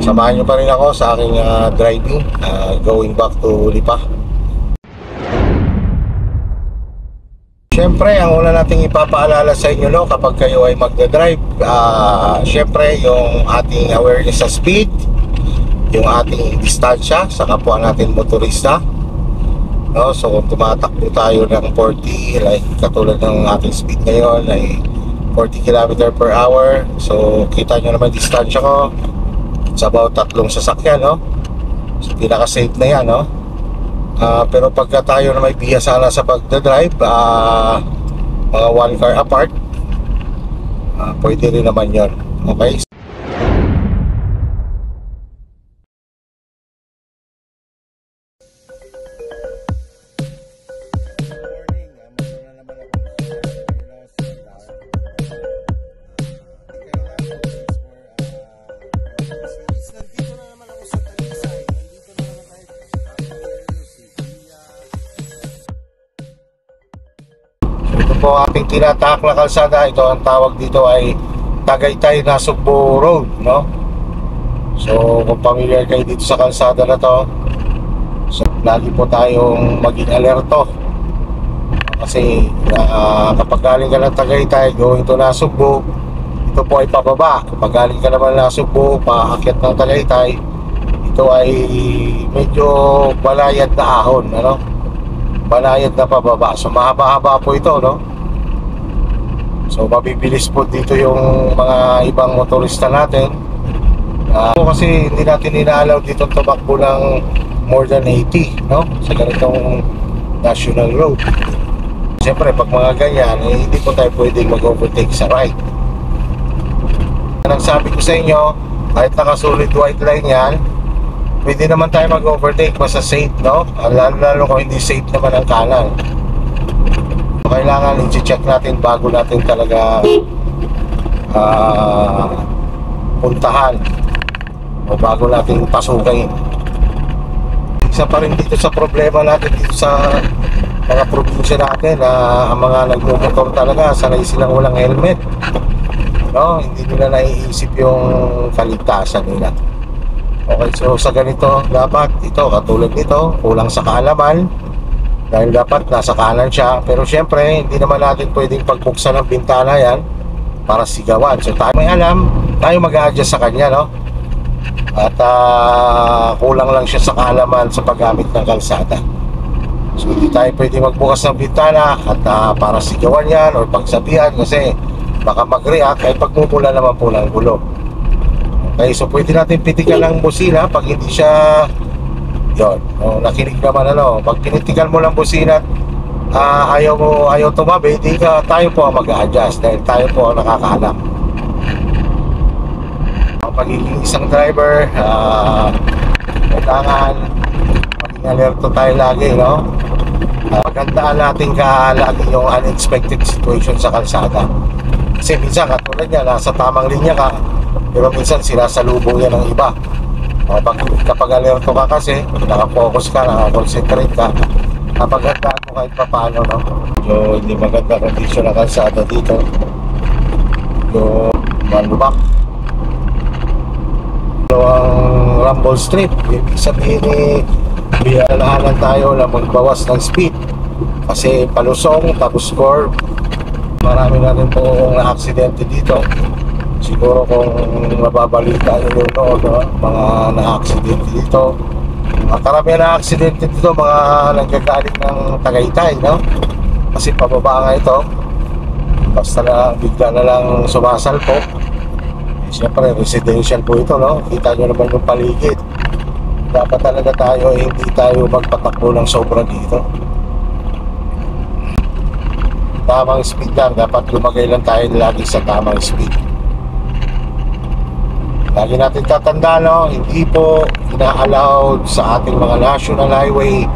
Samahan nyo pa rin ako sa aking driving going back to Lipa. Siyempre, ang una nating ipapaalala sa inyo kapag kayo ay magdadrive, siyempre yung ating awareness sa speed, yung ating distansya sa kapwa natin motorista. No? So kung tumatakbo tayo ng 40, like katulad ng ating speed ngayon ay 40 km per hour. So kita nyo naman distansya ko, it's about 3 sasakyan, no? So pinaka-safe na yan, no? Pero pagka tayo na may bihasa na sa pagdadrive, mga 1 car apart, pwede rin naman yon. Okay? Po ating tinatak na kalsada, ito ang tawag dito ay Tagaytay Nasugbo Road, no? So kung familiar kayo dito sa kalsada na to, so lagi po tayong maging alerto kasi kapag galing ka ng Tagaytay going to Nasugbo, ito po ay pababa. Kapag galing ka naman Nasugbo paakyat ng Tagaytay, ito ay medyo balayad na ahon, ano? Balayad na pababa. So mahaba-haba po ito, no? So mabibilis po dito yung mga ibang motorista natin. Kasi hindi natin inaalaw dito tumakbo ng more than 80, no? Sa ganitong national road. Siyempre pag mga ganyan, hindi po tayo pwedeng mag-overtake sa right. Ang sabi ko sa inyo, kahit naka-solid white line yan, pwede naman tayo mag-overtake, basta safe, no? Lalo kung hindi safe naman ang kanan. Kailangan i-check natin bago natin talaga puntahan o bago natin pasukin. Isa pa rin dito sa problema natin dito sa mga probinsya natin na ang mga nagmumotor talaga sanay silang walang helmet, no? Hindi nila naiisip yung kaligtasan nila. Okay, so sa ganito dapat ito, katulad nito, kulang sa kaalaman dahil dapat nasa kanan siya, pero syempre hindi naman natin pwedeng pagbuksan ng bintana yan para sigawan. So tayo may alam, tayo mag-a-adjust sa kanya, no? At kulang lang siya sa kaalaman sa paggamit ng kalsada. So hindi tayo pwedeng magbukas ng bintana at para sigawan yan o pagsabihan kasi baka mag-react ay pagmumula naman po ng gulo. Okay, so pwede natin pitikan ng busina pag hindi siya yun, nakinig naman, ano, pag pinitikan mo lang busina, ayaw tumabi, di ka, tayo po ang mag-a-adjust dahil tayo po ang nakakaalam. Ang pagiging isang driver, kailangan maging alerto tayo lagi, no? Magandaan natin lagi yung unexpected situation sa kalsada. Kasi minsan katulad niya, nasa tamang linya ka, pero minsan sinasalubong yan ng iba. Kapag alerto ka kasi, nakafocus ka, nakakonsentrate ka, napaghandaan mo kahit paano, no? So, hindi maganda kondisyon na kalsada dito. So, malubak. So, ang rumble strip, ibig sabihin bialahanan tayo na magbawas ng speed. Kasi palusong, tapos curve. Marami na rin pong na-aksidente dito. Siguro kung nababalita nyo noon, no? Mga na-aksidente dito, karamihan na-aksidente dito mga nanggagaling ng Tagaytay, no? Kasi pababa nga ito, basta na bigla na lang sumasalpo. Siyempre residential po ito, no? Kita nyo naman yung paligid. Dapat talaga tayo hindi tayo magpatakbo ng sobra dito. Tamang speed lang, dapat lumagay lang tayo lagi sa tamang speed. Lagi natin tatanda, no, hindi po ina-allowed sa ating mga national highway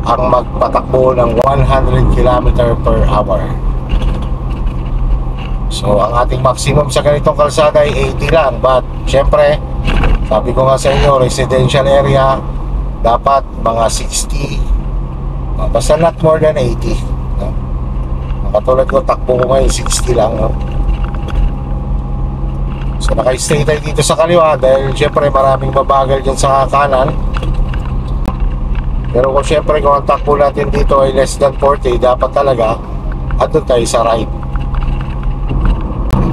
ang magpatakbo ng 100 km per hour. So ang ating maximum sa ganitong kalsada ay 80 lang. But syempre, sabi ko nga sa inyo, residential area, dapat mga 60, basta not more than 80, no? Katulad ko, takbo ko ngayon 60 lang, no? So So naka-stay tayo dito sa kaliwa dahil syempre maraming mabagal dyan sa kanan. Pero kung syempre kung ang takbo natin dito ay less than 40, dapat talaga andun tayo sa right.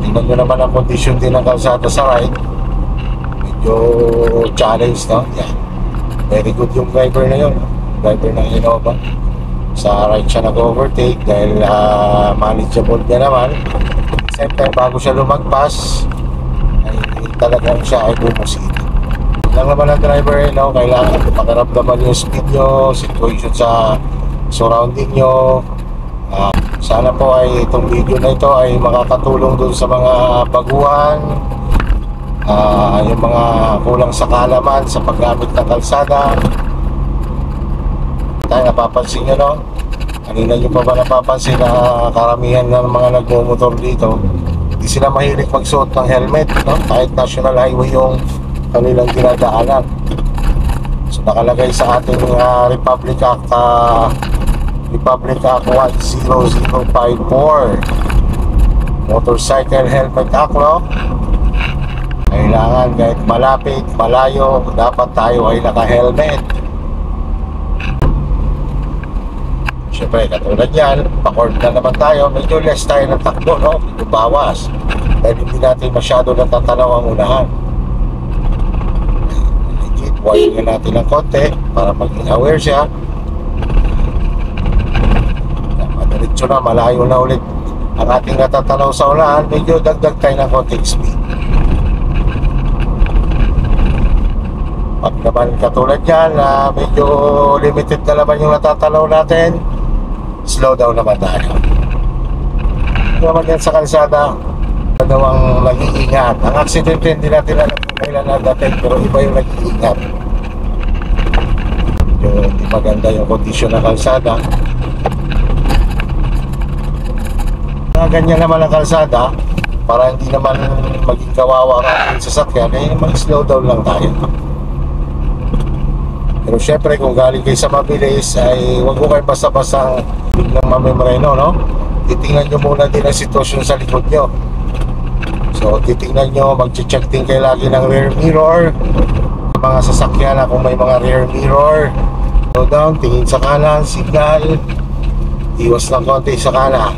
Tingnan nyo naman ang condition din ng kalsada sa right. Medyo challenge, no? Yeah. Very good yung driver na yun, driver ng Innova. Sa right siya nag-overtake dahil manageable niya naman. Same time bago siya lumagpas ay talagang siya ay bumusita. Lang naman ang driver, no? Kailangan pakiramdaman yung speed nyo, situation sa surrounding nyo. Sana po ay itong video na ito ay makakatulong dun sa mga baguhan, yung mga kulang sa kaalaman sa paggamit ng kalsada. Tayo napapansin nyo, no? Kanina nyo pa ba napapansin na karamihan ng mga nagmumotor dito, hindi sila mahilig magsuot ng helmet, no? Kahit national highway yung kanilang dinadaanan. So nakalagay sa ating Republic Act 10054, Motorcycle Helmet Act, no? Kailangan kahit malapit, malayo, dapat tayo ay naka-helmet. Siyempre, katulad yan, pa-court na naman tayo, medyo less tayo ng takbo, no? Medyo bawas. Dahil hindi natin masyado natatanaw ang unahan. Widen natin ng konti para maging aware siya. Madiretso na, malayo na ulit ang ating natatanaw sa unahan. Medyo dagdag tayo ng konting speed. Pag naman katulad yan na medyo limited na naman yung natatanaw natin, slow down naman tayo. Naman yan sa kalsada, daw ang nag-iingat. Ang accident hindi natin alam kung kailan nadating, pero iba yung nag-iingat. Hindi maganda yung kondisyon ng kalsada. Ganyan naman ang kalsada, para hindi naman maging kawawa ang ating sasakyan, eh mag-slow down lang tayo. Pero syempre kung galing kayo sa mabilis ay huwag ko kayo basta-basta biglang mamemreno, no? Titingnan nyo muna din ang sitwasyon sa likod nyo. So titingnan nyo, mag-check din kayo lagi ng rear mirror. Mga sasakyan na kung may mga rear mirror, slow down, tingin sa kanan, signal, iwas ng konti sa kanan.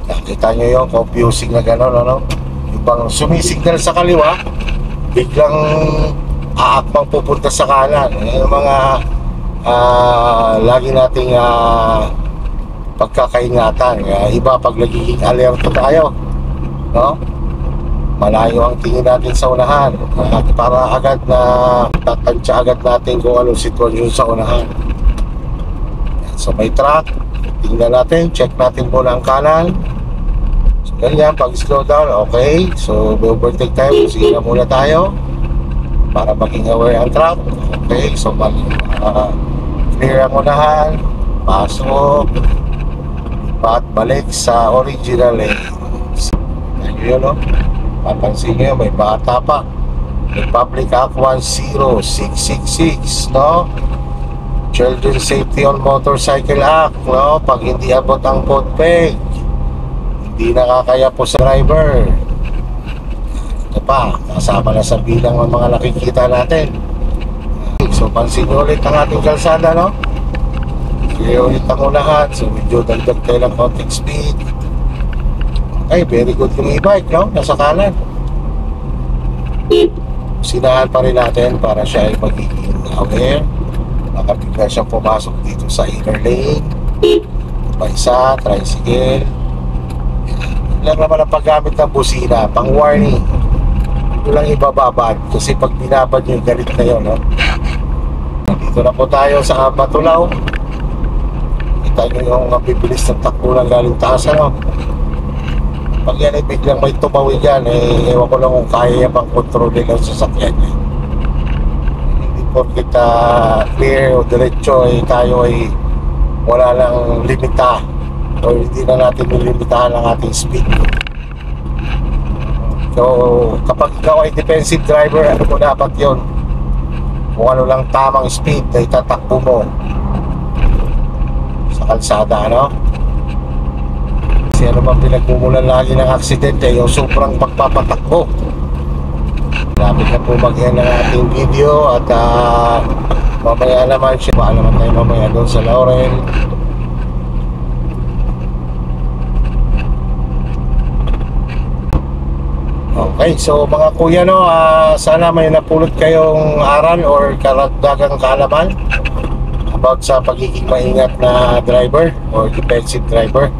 Nakita nyo yung confusing na gano'n, ano? Yung bang sumisignal sa kaliwa, biglang aakbang pupunta sa kanan. Yung mga lagi nating pagkakaingatan. Iba pag nagiging alerto tayo, no? Malayo ang tingin natin sa unahan at para agad na tatansya agad natin kung anong sitwasyon sa unahan. So may truck, tingnan natin, check natin muna ang kanan. So ganyan, pag slow down, okay. So overtake tayo, sige na muna tayo para maging aware ang truck. Okay, so clear ang unahan, pasok, lipat, balik sa original lane. Yun, no? Papansin nyo, may bata pa. Republic Act 10666, no? Children Safety on Motorcycle Act, no? Pag hindi abot ang foot peg, hindi nakakaya po sa driver. Ito pa, kasama na sa bilang ng mga nakikita natin. So pansin nyo ulit ang ating kalsada, no? Clear ulit ang unahan. So medyo dagdag tayo ng konting speed. Ay, very good yung e-bike, no? Nasa kanan. Sinahan pa rin natin para siya ay magiging aware. Nakabigla siyang pumasok dito sa inner lane. Pa isa, tricycle. Yan lang naman ang paggamit ng busina, pang warning. Ito lang ibababad kasi pag binabad nyo, galit na yun, no? Dito na po tayo sa Batulaw. Kita nyo yung bibilis ng takbo ng galing taas, ano? Pag yan ay biglang may tumawid yan, eh, ewan ko lang kung kaya pang kontrolin ang sasakyan niya. Hindi porkit clear o diretso, eh, tayo ay wala lang limita o hindi na natin nilimitahan ang ating speed. So, kapag ikaw ay defensive driver, ano mo dapat yun? Kung ano lang tamang speed na itatakbo mo sa kalsada, ano? Kasi ano bang pinagmumulan lagi ng aksidente, yung sobrang pagpapatakbo. Lapit na po mag-end ng ating video at mamaya naman siya. Baka naman tayo mamaya doon sa Laurel. Okay, so mga kuya no, sana may napulot kayong aral or karagdagang kaalaman about sa pagiging maingat na driver or defensive driver.